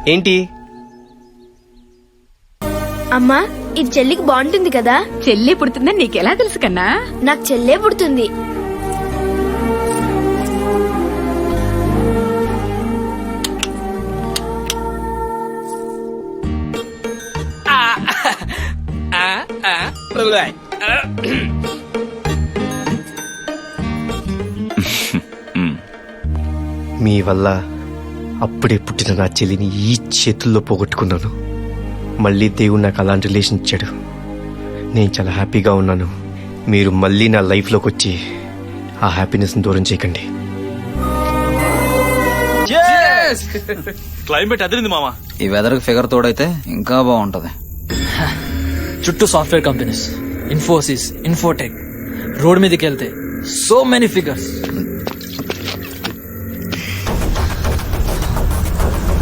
ఏంటి? అమ్మా, ఇది చెల్లికి బాగుంటుంది కదా? చెల్లి పుడుతుందని నీకెలా తెలుసు కన్నా? నాకు చెల్లే పుడుతుంది. మీ వల్ల అప్పుడే పుట్టిన నా చెల్లిని ఈ చేతుల్లో పోగొట్టుకున్నాను. మళ్ళీ దేవుడు నాకు అలాంటి రిలేషన్ ఇచ్చాడు. నేను చాలా హ్యాపీగా ఉన్నాను. మీరు మళ్ళీ నా లైఫ్లోకి వచ్చి ఆ హ్యాపీనెస్ని దూరం చేయకండి. క్లైమేట్ అదిరింది మామ. ఈ వెదర్ ఫిగర్ తోడైతే ఇంకా బాగుంటది. చుట్టూ software companies, Infosys, Infotech. Road మీదకి వెళ్తే సో మెనీ ఫిగర్స్.